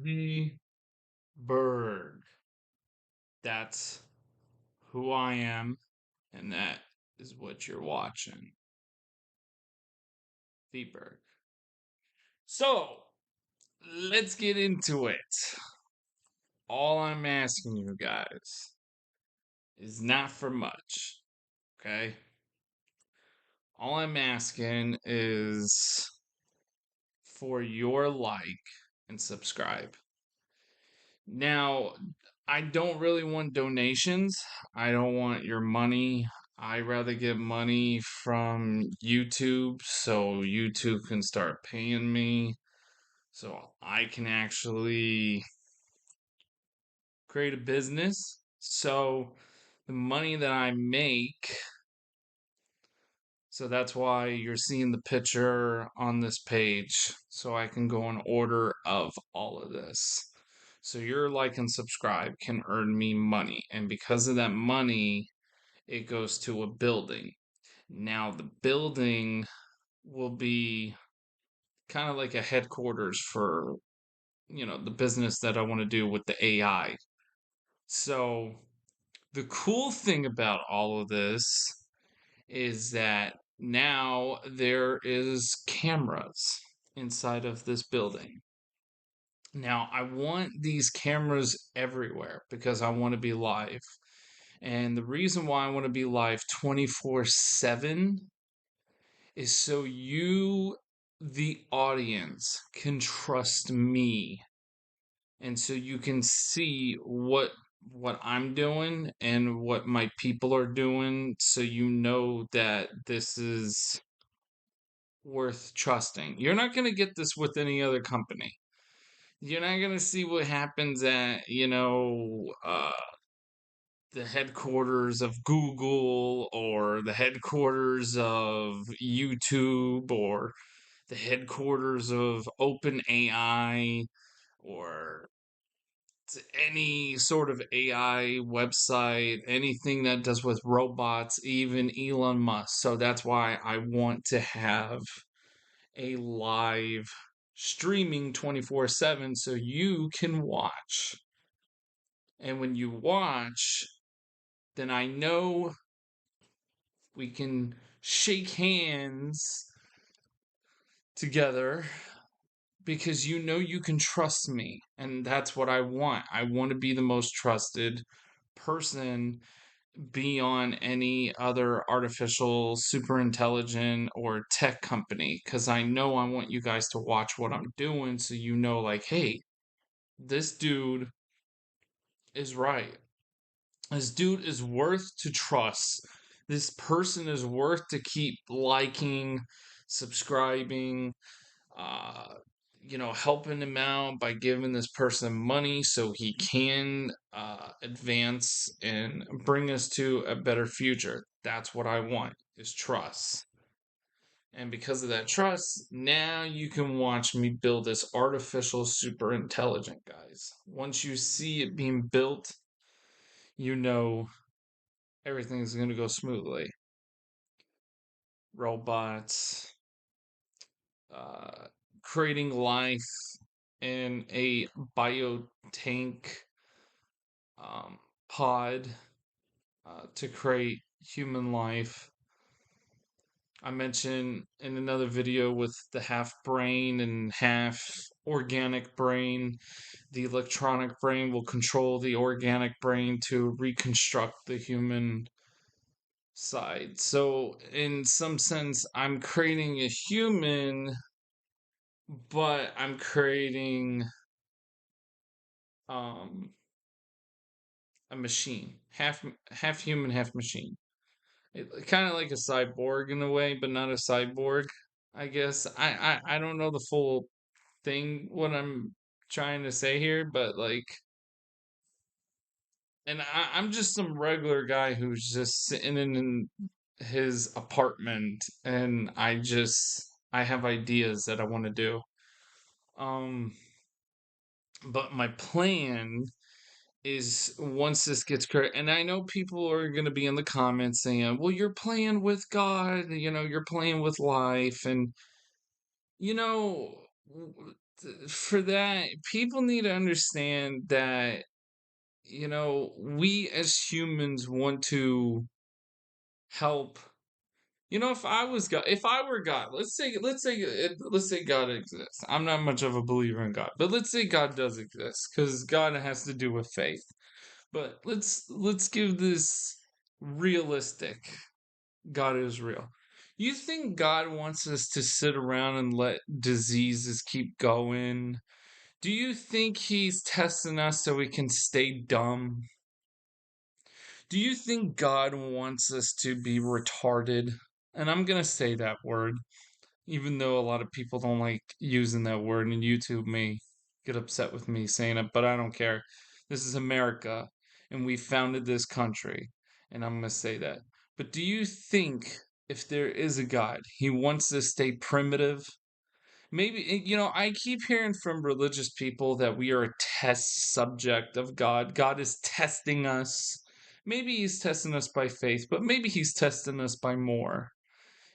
V-Berg. That's who I am, and that is what you're watching. V-Berg. So, let's get into it. All I'm asking you guys is not for much, okay? All I'm asking is for your like and subscribe. Now, I don't really want donations. I don't want your money. I rather get money from YouTube so YouTube can start paying me so I can actually create a business. So the money that I make, so that's why you're seeing the picture on this page so I can go in order of all of this. So your like and subscribe can earn me money. And because of that money, it goes to a building. Now, the building will be kind of like a headquarters for, the business that I want to do with the AI. So, the cool thing about all of this is that now there is cameras inside of this building. Now, I want these cameras everywhere because I want to be live. And the reason why I want to be live 24/7 is so you, the audience, can trust me. And so you can see what I'm doing and what my people are doing so you know that this is worth trusting. You're not going to get this with any other company. You're not going to see what happens at, the headquarters of Google or the headquarters of YouTube or the headquarters of OpenAI or any sort of AI website, anything that does with robots, even Elon Musk. So that's why I want to have a live streaming 24/7 so you can watch. And when you watch, then I know we can shake hands together because you know you can trust me. And that's what I want. I want to be the most trusted person beyond any other artificial, super intelligent, or tech company because I know I want you guys to watch what I'm doing so you know, like, hey, this dude is right. This dude is worth to trust. This person is worth to keep liking, subscribing, uh, helping him out by giving this person money so he can advance and bring us to a better future. That's what I want is trust. And because of that trust, now you can watch me build this artificial super intelligent, guys. Once you see it being built, you know everything's going to go smoothly. Robots, uh, creating life in a biotank pod to create human life. I mentioned in another video with the half brain and half organic brain, the electronic brain will control the organic brain to reconstruct the human side. So, in some sense, I'm creating a human, but I'm creating um, a machine, half human, half machine. Kind of like a cyborg in a way, but not a cyborg. I guess I don't know the full thing what I'm trying to say here, but like, and I'm just some regular guy who's just sitting in his apartment, and I have ideas that I want to do. Um, but my plan is once this gets correct, and I know people are going to be in the comments saying, well, you're playing with God, you're playing with life. And, you know, for that, people need to understand that, we as humans want to help. If I were God, let's say God exists. I'm not much of a believer in God, but let's say God does exist, because God has to do with faith. But let's give this realistic. God is real. You think God wants us to sit around and let diseases keep going? Do you think he's testing us so we can stay dumb? Do you think God wants us to be retarded? And I'm going to say that word, even though a lot of people don't like using that word, and YouTube may get upset with me saying it, but I don't care. This is America, and we founded this country, and I'm going to say that. But do you think if there is a God, he wants to stay primitive? Maybe, I keep hearing from religious people that we are a test subject of God. God is testing us. Maybe he's testing us by faith, but maybe he's testing us by more.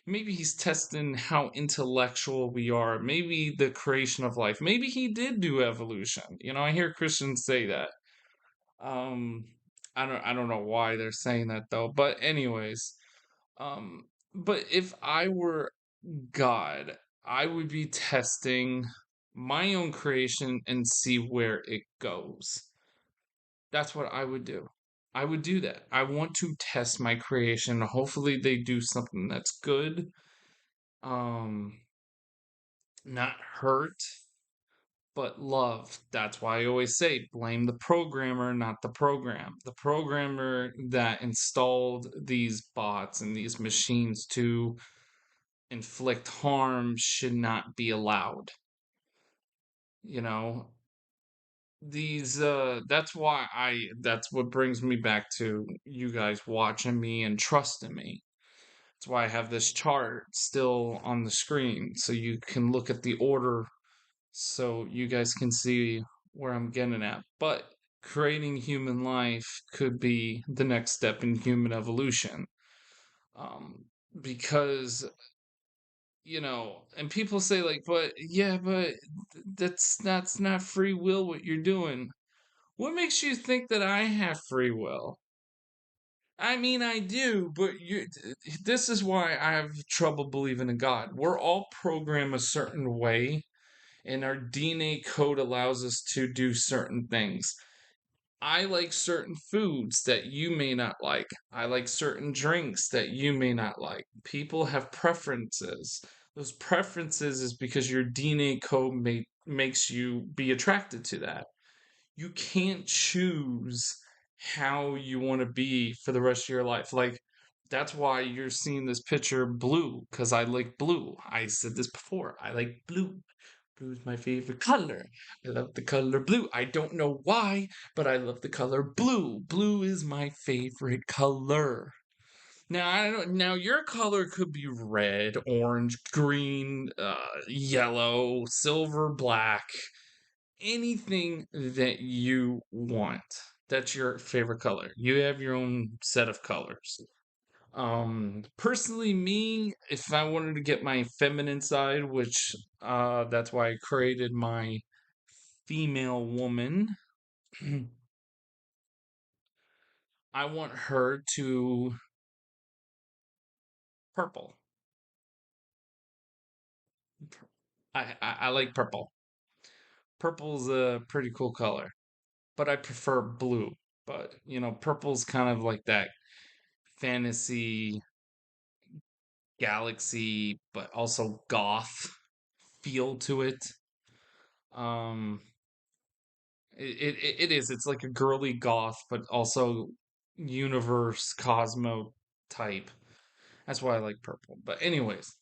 Maybe he's testing how intellectual we are. Maybe the creation of life. Maybe he did do evolution. I hear Christians say that. Um, I don't know why they're saying that though. But anyways, um, but if I were God, I would be testing my own creation and see where it goes. That's what I would do. I would do that. I want to test my creation. Hopefully they do something that's good. Um, not hurt, but love. That's why I always say blame the programmer, not the program. The programmer that installed these bots and these machines to inflict harm should not be allowed. You know, that's what brings me back to you guys watching me and trusting me. That's why I have this chart still on the screen so you can look at the order, so you guys can see where I'm getting at. But creating human life could be the next step in human evolution. Um, because, and people say like, but yeah, but that's not free will what you're doing. What makes you think that I have free will? I mean, I do, but this is why I have trouble believing in God. We're all programmed a certain way, and our DNA code allows us to do certain things. I like certain foods that you may not like. I like certain drinks that you may not like. People have preferences. Those preferences is because your DNA code makes you be attracted to that. You can't choose how you want to be for the rest of your life. Like, that's why you're seeing this picture blue, because I like blue. I said this before. I like blue. Blue is my favorite color. I love the color blue. I don't know why, but I love the color blue. Blue is my favorite color. Now I don't. Now your color could be red, orange, green, yellow, silver, black, anything that you want. That's your favorite color. You have your own set of colors. Personally, me, if I wanted to get my feminine side, which that's why I created my female woman, I want her to purple. I like purple. Purple's a pretty cool color, but I prefer blue. But purple's kind of like that fantasy galaxy, but also goth feel to it. Um, it is. It's like a girly goth, but also universe cosmo type. That's why I like purple. But anyways,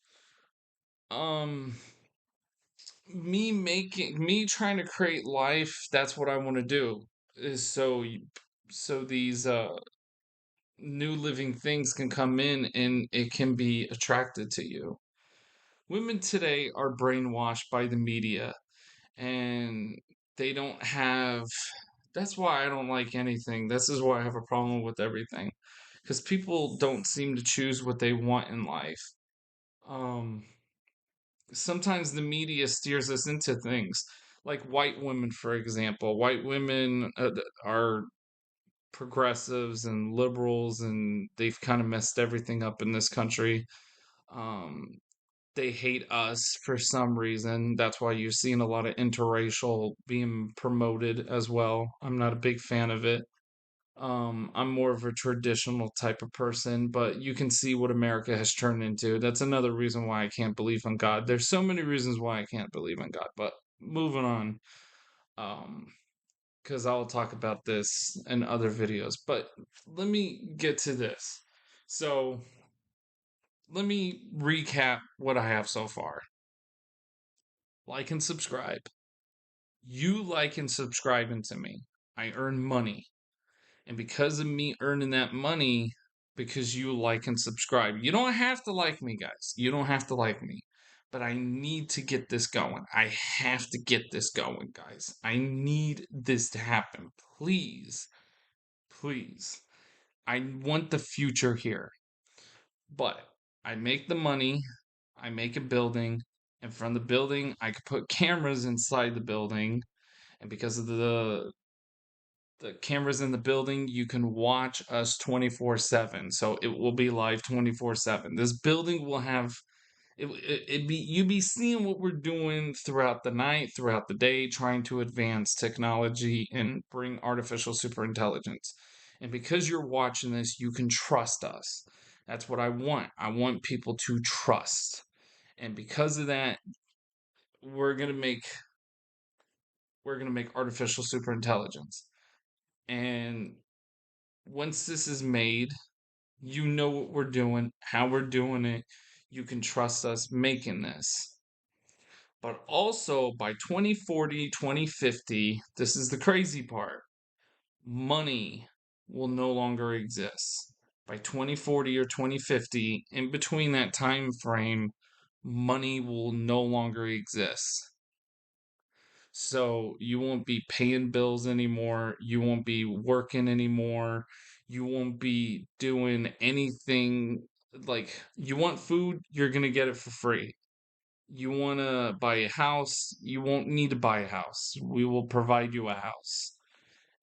um, me trying to create life. That's what I want to do. Is so these new living things can come in and it can be attracted to you. Women today are brainwashed by the media, and they don't have. That's why I don't like anything. This is why I have a problem with everything, because people don't seem to choose what they want in life. Um, sometimes the media steers us into things like white women, for example. White women are progressives and liberals, and they've kind of messed everything up in this country. Um, they hate us for some reason. That's why you're seeing a lot of interracial being promoted as well. I'm not a big fan of it. I'm more of a traditional type of person, but you can see what America has turned into. That's another reason why I can't believe in God. There's so many reasons why I can't believe in God, but moving on. Um, because I'll talk about this in other videos. But let me get to this. So, let me recap what I have so far. Like and subscribe. You like and subscribing to me. I earn money. And because of me earning that money, because you like and subscribe, you don't have to like me, guys. You don't have to like me. But I need to get this going. I have to get this going, guys. I need this to happen. Please, please. I want the future here. But I make the money, I make a building, and from the building, I could put cameras inside the building. And because of the cameras in the building, you can watch us 24/7. So it will be live 24/7. This building will have it be you be seeing what we're doing throughout the night, throughout the day, trying to advance technology and bring artificial superintelligence. And because you're watching this, you can trust us. That's what I want. I want people to trust. And because of that, we're gonna make we're gonna make artificial superintelligence. And once this is made, you know what we're doing, how we're doing it. You can trust us making this. But also by 2040, 2050, this is the crazy part. Money will no longer exist. By 2040 or 2050, in between that time frame, money will no longer exist. So you won't be paying bills anymore. You won't be working anymore. You won't be doing anything. Like, you want food, you're going to get it for free. You want to buy a house, you won't need to buy a house. We will provide you a house.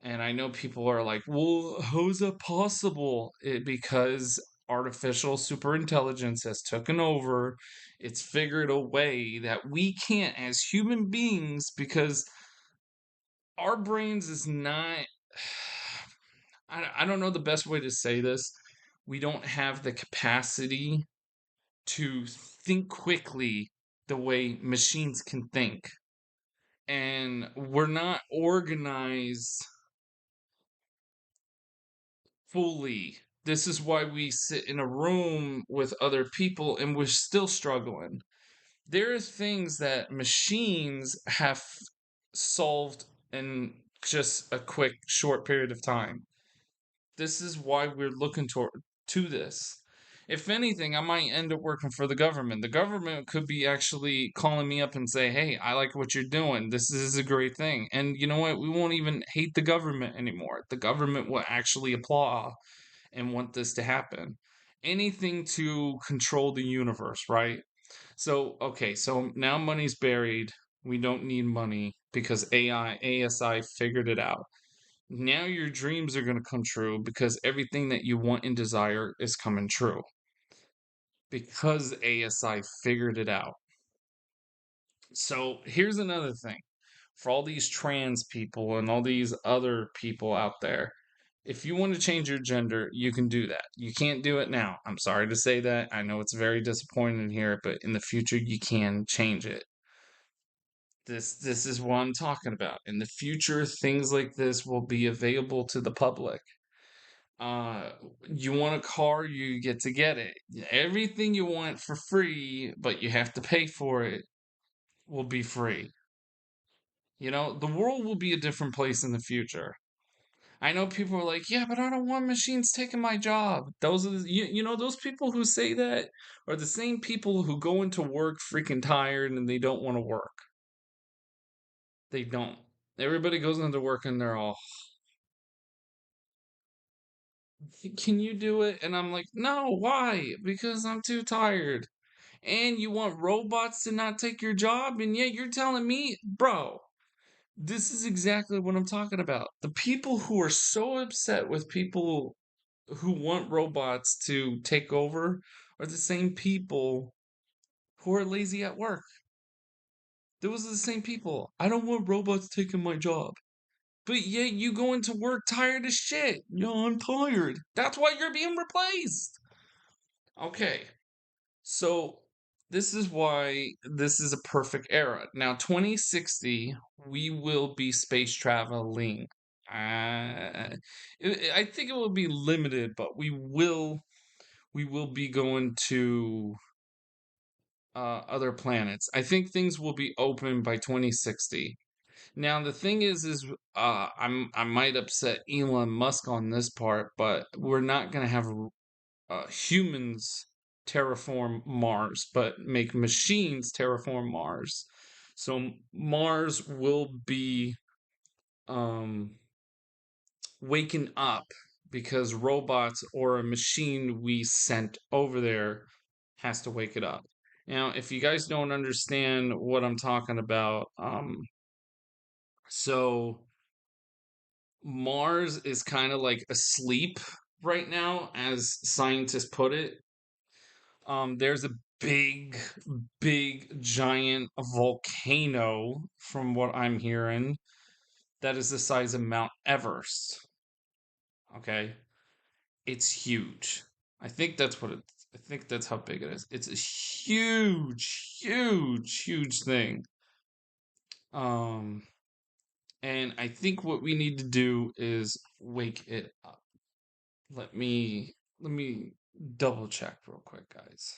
And I know people are like, well, how's that possible? Because artificial superintelligence has taken over. It's figured a way that we can't as human beings, because our brains is not. I don't know the best way to say this. We don't have the capacity to think quickly the way machines can think. And we're not organized fully. This is why we sit in a room with other people and we're still struggling. There are things that machines have solved in just a quick, short period of time. This is why we're looking to this. If anything, I might end up working for the government. The government could be actually calling me up and say, "Hey, I like what you're doing. This is a great thing." And you know what? We won't even hate the government anymore. The government will actually applaud and want this to happen. Anything to control the universe, right? So, okay, so now money's buried. We don't need money because ASI figured it out. Now your dreams are going to come true because everything that you want and desire is coming true because ASI figured it out. So here's another thing for all these trans people and all these other people out there. If you want to change your gender, you can do that. You can't do it now. I'm sorry to say that. I know it's very disappointing here, but in the future you can change it. This is what I'm talking about. In the future, things like this will be available to the public. Uh, you want a car, you get it. Everything you want for free, but you have to pay for it, will be free. You know, the world will be a different place in the future. I know people are like, yeah, but I don't want machines taking my job. Those are you know, those people who say that are the same people who go into work freaking tired and they don't want to work. They don't. Everybody goes into work and they're all, can you do it? And I'm like, no, why? Because I'm too tired. And you want robots to not take your job, and yet you're telling me, bro, this is exactly what I'm talking about. The people who are so upset with people who want robots to take over are the same people who are lazy at work. Those are the same people. I don't want robots taking my job. But yet you go into work tired as shit. No, I'm tired. That's why you're being replaced. Okay, so this is why this is a perfect era. Now, 2060, we will be space traveling. I think it will be limited, but we will be going to other planets. I think things will be open by 2060. Now the thing is I might upset Elon Musk on this part, but we're not gonna have humans terraform Mars, but make machines terraform Mars. So Mars will be um, waking up because robots or a machine we sent over there has to wake it up. Now, if you guys don't understand what I'm talking about, so Mars is kind of like asleep right now, as scientists put it. There's a big, giant volcano, from what I'm hearing, that is the size of Mount Everest. Okay, it's huge. I think that's how big it is. It's a huge thing. Um, and I think what we need to do is wake it up. Let me double check real quick, guys.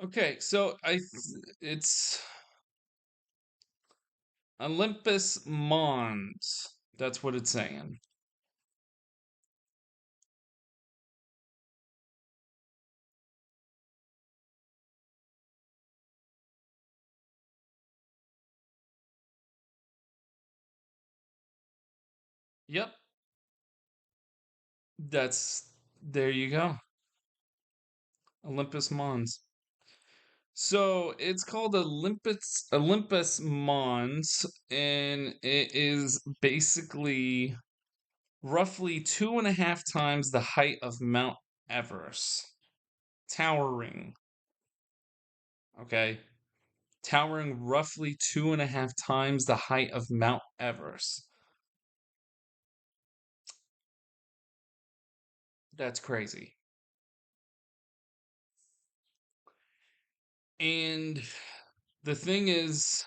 Okay, so it's Olympus Mons. That's what it's saying. Yep, that's there you go. Olympus Mons. So it's called Olympus Mons, and it is basically roughly 2.5 times the height of Mount Everest. Towering. Okay. Towering roughly 2.5 times the height of Mount Everest. That's crazy. And the thing is,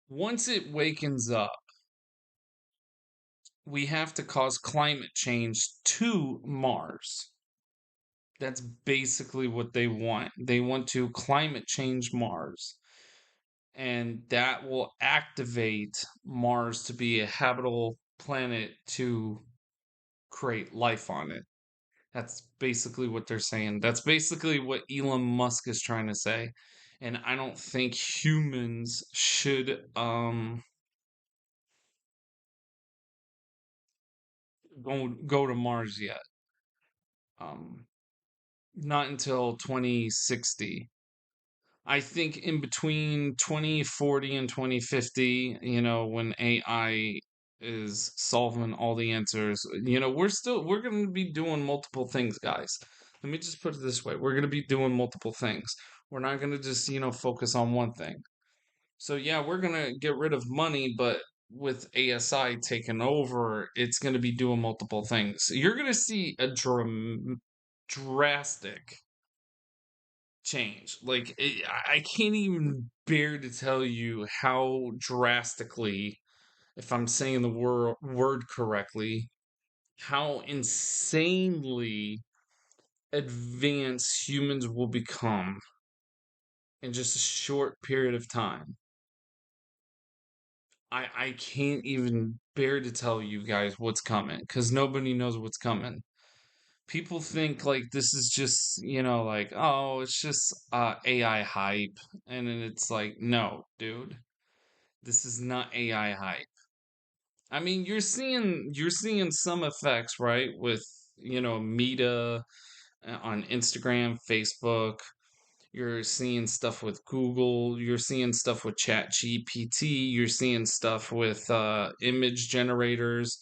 once it wakens up, we have to cause climate change to Mars. That's basically what they want. They want to climate change Mars. And that will activate Mars to be a habitable planet to create life on it. That's basically what they're saying. That's basically what Elon Musk is trying to say. And I don't think humans should go to Mars yet. Um Not until 2060. I think in between 2040 and 2050, when AI is solving all the answers, we're going to be doing multiple things, guys. Let me just put it this way. We're going to be doing multiple things. We're not going to just, focus on one thing. So yeah, we're going to get rid of money, but with ASI taking over, it's going to be doing multiple things. You're going to see a drastic change. Like I can't even bear to tell you how drastically, if I'm saying the word correctly, how insanely advanced humans will become in just a short period of time. I can't even bear to tell you guys what's coming because nobody knows what's coming. People think like this is just, like, oh, it's just AI hype. And then it's like, no, dude, this is not AI hype. I mean, you're seeing some effects, right? With, Meta on Instagram, Facebook. You're seeing stuff with Google. You're seeing stuff with Chat GPT. You're seeing stuff with image generators,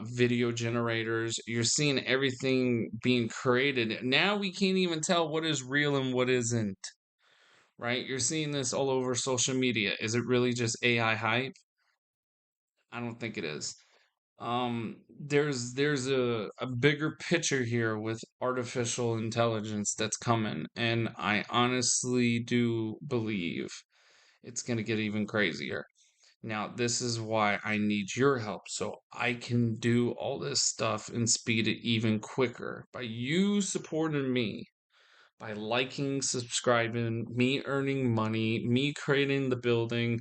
video generators. You're seeing everything being created. Now we can't even tell what is real and what isn't, right? You're seeing this all over social media. Is it really just AI hype? I don't think it is. There's a bigger picture here with artificial intelligence that's coming, and I honestly do believe it's going to get even crazier. Now, this is why I need your help so I can do all this stuff and speed it even quicker by you supporting me, by liking, subscribing, me earning money, me creating the building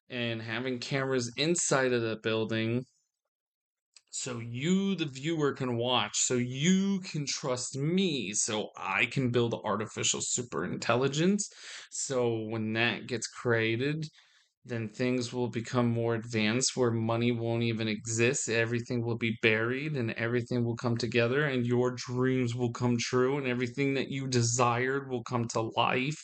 and having cameras inside of the building so you, the viewer, can watch, so you can trust me, so I can build artificial super intelligence. So when that gets created, then things will become more advanced where money won't even exist. Everything will be buried and everything will come together, and your dreams will come true, and everything that you desired will come to life.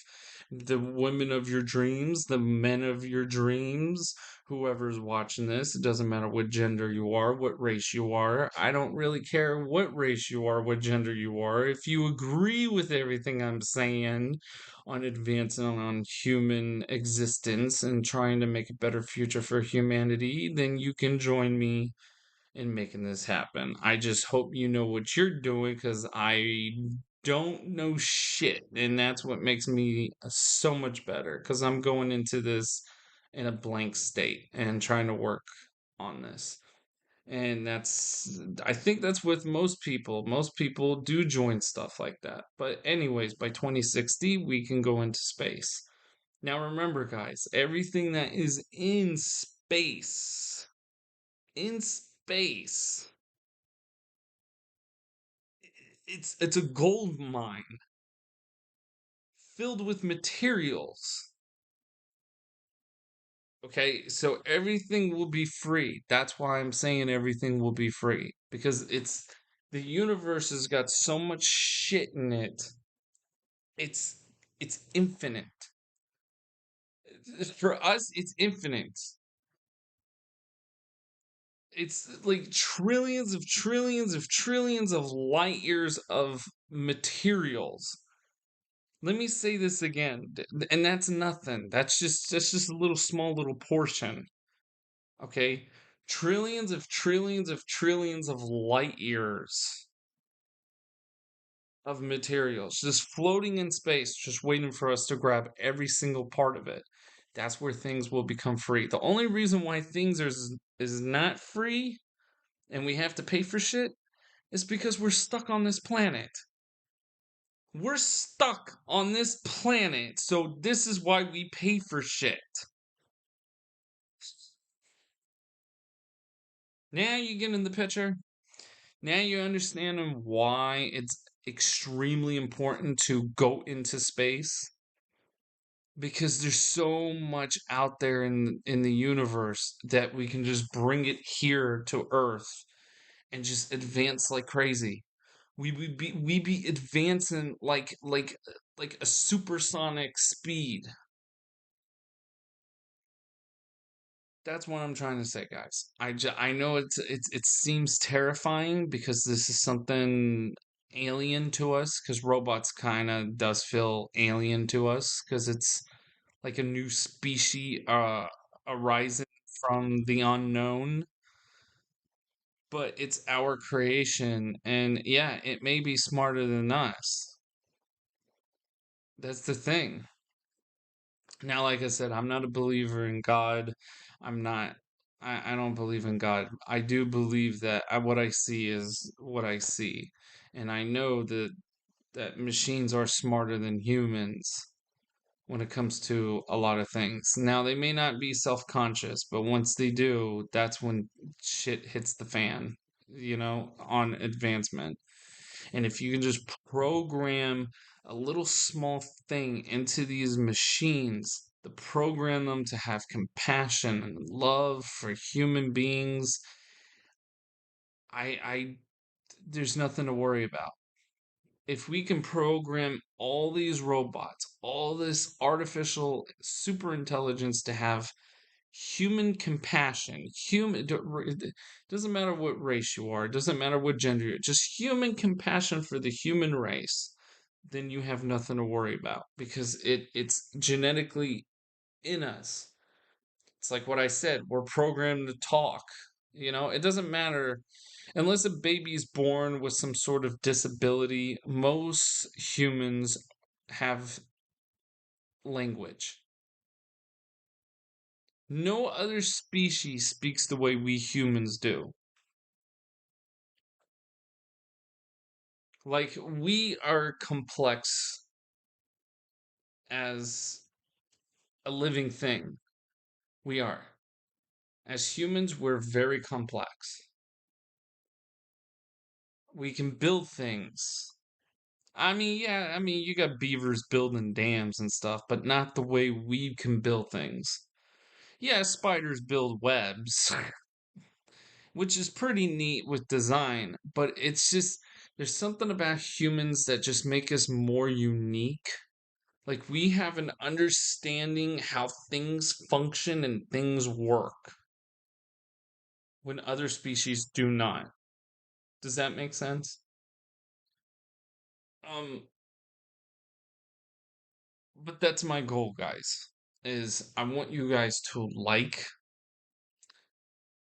The women of your dreams, the men of your dreams, whoever's watching this, it doesn't matter what gender you are, what race you are. I don't really care what race you are, what gender you are. If you agree with everything I'm saying, on advancing on human existence and trying to make a better future for humanity, then you can join me in making this happen. I just hope you know what you're doing because I don't know shit. And that's what makes me so much better because I'm going into this in a blank state and trying to work on this. And I think that's with most people. Most people do join stuff like that. But, anyways, by 2060, we can go into space. Now, remember, guys, everything that is in space, it's a gold mine filled with materials. Okay, so everything will be free. That's why I'm saying everything will be free because the universe has got so much shit in it. It's it's infinite. For us, it's infinite. It's like trillions of light years of materials. Let me say this again, and that's nothing. That's just a little small little portion. Okay, trillions of light years of materials just floating in space, just waiting for us to grab every single part of it. That's where things will become free. The only reason why things is not free and we have to pay for shit is because we're stuck on this planet. We're stuck on this planet, so this is why we pay for shit. Now you get in the picture. Now you understand why it's extremely important to go into space because there's so much out there in the universe that we can just bring it here to Earth and just advance like crazy. We be advancing like a supersonic speed. That's what I'm trying to say, guys. I know it seems terrifying because this is something alien to us because robots kind of does feel alien to us because it's like a new species arising from the unknown, but it's our creation and yeah, it may be smarter than us. That's the thing. Now, like I said, I'm not a believer in God. I'm not. I don't believe in God. I do believe that what I see is what I see. And I know that machines are smarter than humans when it comes to a lot of things. Now, they may not be self-conscious, but once they do, that's when shit hits the fan, on advancement. And if you can just program a little small thing into these machines, to program them to have compassion and love for human beings, I there's nothing to worry about. If we can program all these robots, all this artificial super intelligence to have human compassion, it doesn't matter what race you are, it doesn't matter what gender you're, just human compassion for the human race, then you have nothing to worry about because it's genetically in us. It's like what I said, we're programmed to talk. It doesn't matter unless a baby is born with some sort of disability. Most humans have language. No other species speaks the way we humans do. Like, we are complex as a living thing. We are. As humans, we're very complex. We can build things. I mean, yeah, you got beavers building dams and stuff, but not the way we can build things. Yeah, spiders build webs, which is pretty neat with design, but it's just, there's something about humans that just make us more unique. Like, we have an understanding how things function and things work when other species do not. Does that make sense? Um, but that's my goal, guys. Is I want you guys to like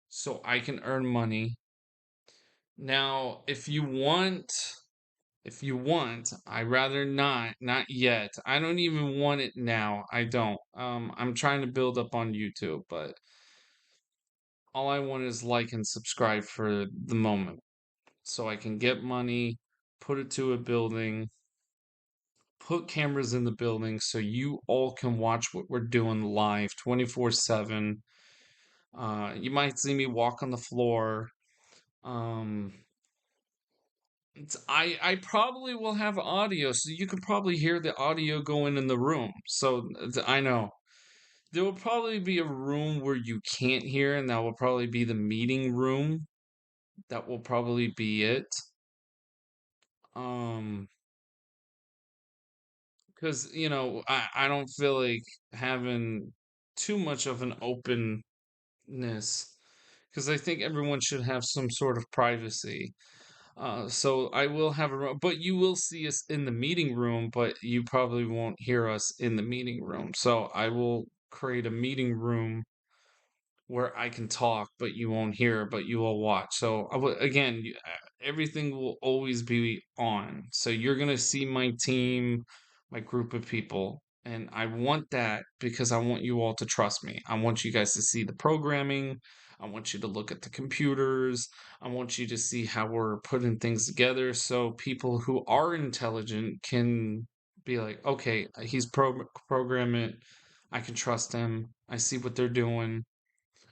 so I can earn money. Now, if you want, I rather not yet. I don't even want it now. I don't. I'm trying to build up on YouTube, but all I want is like and subscribe for the moment so I can get money, put it to a building, put cameras in the building so you all can watch what we're doing live 24/7. You might see me walk on the floor. Um, I probably will have audio, so you can probably hear the audio going in the room. So I know there will probably be a room where you can't hear, and that will probably be the meeting room. That will probably be it. Um, because I don't feel like having too much of an openness, because I think everyone should have some sort of privacy. So I will have but you will see us in the meeting room, but you probably won't hear us in the meeting room. So I will create a meeting room where I can talk, but you won't hear, but you will watch. So again, everything will always be on. So you're gonna see my team, my group of people, and I want that because I want you all to trust me. I want you guys to see the programming. I want you to look at the computers. I want you to see how we're putting things together so people who are intelligent can be like, okay, he's programming. I can trust him. I see what they're doing.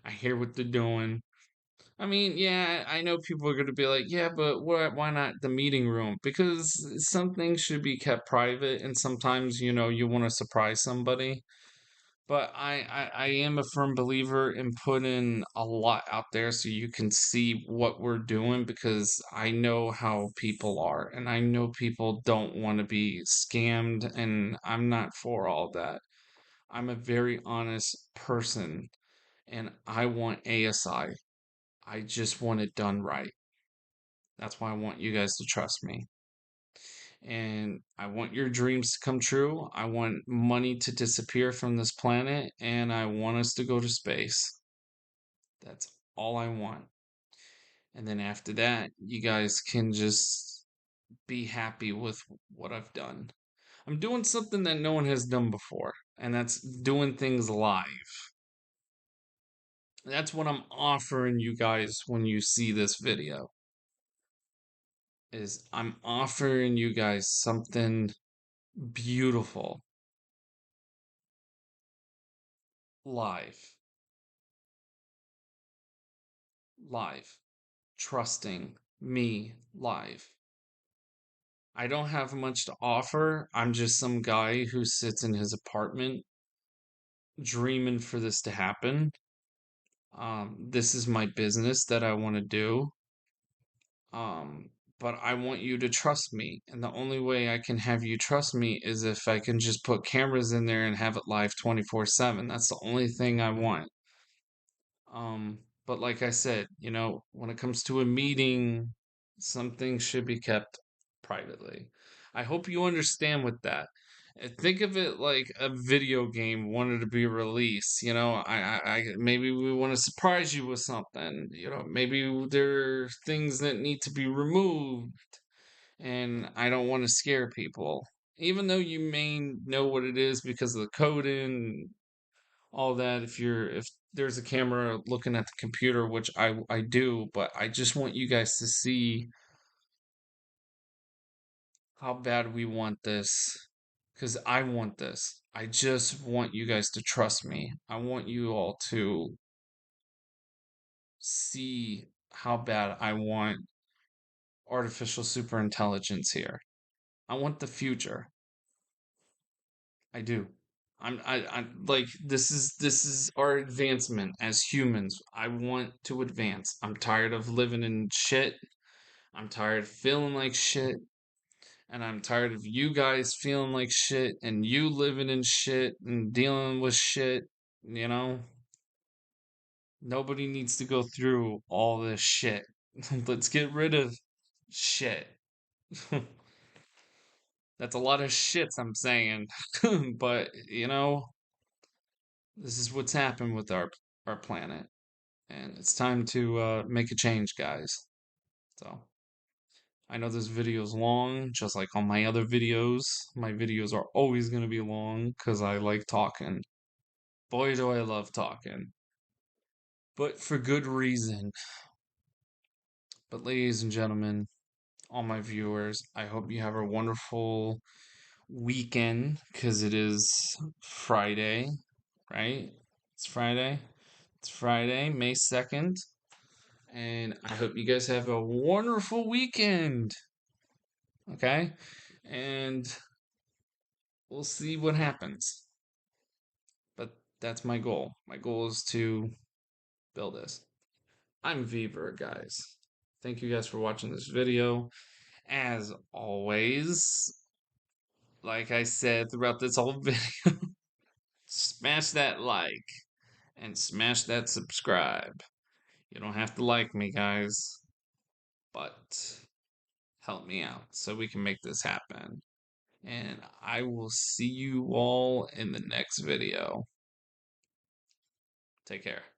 I hear what they're doing. I mean, yeah, I know people are going to be like, yeah, but why not the meeting room? Because some things should be kept private, and sometimes, you want to surprise somebody. But I am a firm believer in putting a lot out there so you can see what we're doing because I know how people are, and I know people don't want to be scammed, and I'm not for all that. I'm a very honest person and I want ASI. I just want it done right. That's why I want you guys to trust me. And I want your dreams to come true. I want money to disappear from this planet. And I want us to go to space. That's all I want. And then after that, you guys can just be happy with what I've done. I'm doing something that no one has done before, and that's doing things live. That's what I'm offering you guys when you see this video. Is I'm offering you guys something beautiful live, live, trusting me live. I don't have much to offer. I'm just some guy who sits in his apartment dreaming for this to happen. This is my business that I want to do. Um, but I want you to trust me. And the only way I can have you trust me is if I can just put cameras in there and have it live 24/7. That's the only thing I want. But like I said, when it comes to a meeting, some things should be kept privately. I hope you understand with that. Think of it like a video game wanted to be released. Maybe we want to surprise you with something. Maybe there are things that need to be removed, and I don't want to scare people. Even though you may know what it is because of the coding, all that, if there's a camera looking at the computer, which I do, but I just want you guys to see how bad we want this, because I want this. I just want you guys to trust me. I want you all to see how bad I want artificial superintelligence here. I want the future. I do. I'm like, this is our advancement as humans. I want to advance. I'm tired of living in shit. I'm tired of feeling like shit. And I'm tired of you guys feeling like shit and you living in shit and dealing with shit. You know, nobody needs to go through all this shit. Let's get rid of shit. That's a lot of shits I'm saying. But, this is what's happened with our planet. And it's time to make a change, guys. So, I know this video is long, just like all my other videos. My videos are always going to be long because I like talking. Boy, do I love talking. But for good reason. But, ladies and gentlemen, all my viewers, I hope you have a wonderful weekend because it is Friday, right? It's Friday. It's Friday, May 2nd. And I hope you guys have a wonderful weekend. Okay? And we'll see what happens. But that's my goal. My goal is to build this. I'm V-Berg, guys. Thank you guys for watching this video. As always, like I said throughout this whole video, smash that like and smash that subscribe. You don't have to like me, guys, but help me out so we can make this happen. And I will see you all in the next video. Take care.